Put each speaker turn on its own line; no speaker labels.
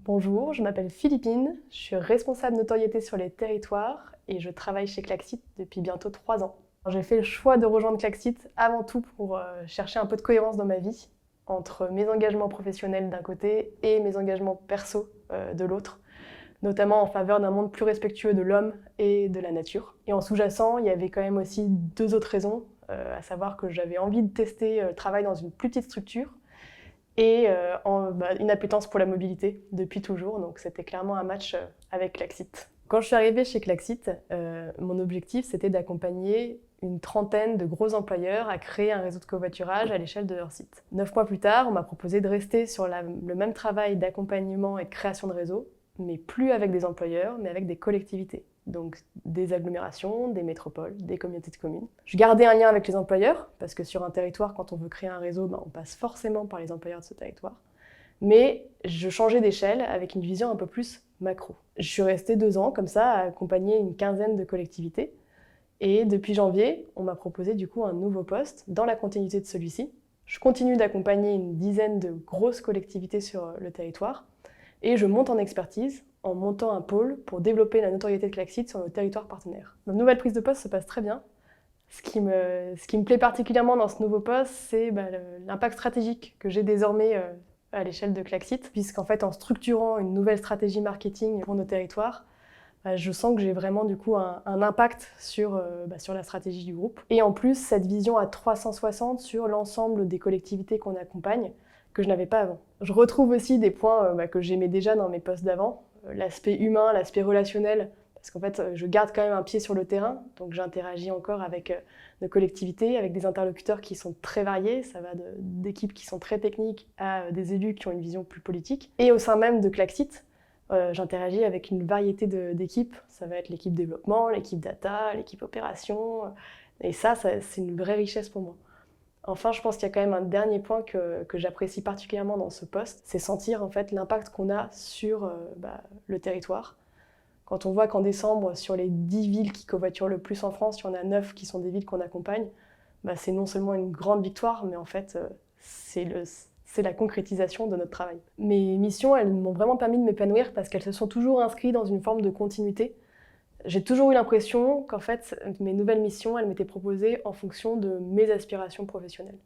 Bonjour, je m'appelle Philippine, je suis responsable notoriété sur les territoires et je travaille chez Klaxit depuis bientôt 3 ans. J'ai fait le choix de rejoindre Klaxit avant tout pour chercher un peu de cohérence dans ma vie, entre mes engagements professionnels d'un côté et mes engagements perso de l'autre, notamment en faveur d'un monde plus respectueux de l'homme et de la nature. Et en sous-jacent, il y avait quand même aussi deux autres raisons, à savoir que j'avais envie de tester le travail dans une plus petite structure et une appétence pour la mobilité depuis toujours. Donc c'était clairement un match avec Klaxit. Quand je suis arrivée chez Klaxit, mon objectif c'était d'accompagner une trentaine de gros employeurs à créer un réseau de covoiturage à l'échelle de leur site. 9 mois plus tard, on m'a proposé de rester sur le même travail d'accompagnement et de création de réseau, mais plus avec des employeurs, mais avec des collectivités. Donc des agglomérations, des métropoles, des communautés de communes. Je gardais un lien avec les employeurs, parce que sur un territoire, quand on veut créer un réseau, on passe forcément par les employeurs de ce territoire. Mais je changeais d'échelle avec une vision un peu plus macro. Je suis restée 2 ans comme ça à accompagner une quinzaine de collectivités. Et depuis janvier, on m'a proposé du coup un nouveau poste dans la continuité de celui-ci. Je continue d'accompagner une dizaine de grosses collectivités sur le territoire et je monte en expertise en montant un pôle pour développer la notoriété de Klaxit sur nos territoires partenaires. Ma nouvelle prise de poste se passe très bien. Ce qui me plaît particulièrement dans ce nouveau poste, c'est l'impact stratégique que j'ai désormais à l'échelle de Klaxit, puisqu'en fait, en structurant une nouvelle stratégie marketing pour nos territoires, je sens que j'ai vraiment du coup un impact sur la stratégie du groupe. Et en plus, cette vision à 360 sur l'ensemble des collectivités qu'on accompagne, que je n'avais pas avant. Je retrouve aussi des points que j'aimais déjà dans mes postes d'avant, l'aspect humain, l'aspect relationnel, parce qu'en fait, je garde quand même un pied sur le terrain, donc j'interagis encore avec nos collectivités, avec des interlocuteurs qui sont très variés, ça va d'équipes qui sont très techniques à des élus qui ont une vision plus politique. Et au sein même de Klaxit, j'interagis avec une variété d'équipes, ça va être l'équipe développement, l'équipe data, l'équipe opération, et ça c'est une vraie richesse pour moi. Enfin, je pense qu'il y a quand même un dernier point que j'apprécie particulièrement dans ce poste, c'est sentir en fait l'impact qu'on a sur le territoire. Quand on voit qu'en décembre, sur les 10 villes qui covoiturent le plus en France, il y en a 9 qui sont des villes qu'on accompagne, c'est non seulement une grande victoire, mais en fait, c'est la concrétisation de notre travail. Mes missions, elles m'ont vraiment permis de m'épanouir parce qu'elles se sont toujours inscrites dans une forme de continuité. J'ai toujours eu l'impression qu'en fait, mes nouvelles missions, elles m'étaient proposées en fonction de mes aspirations professionnelles.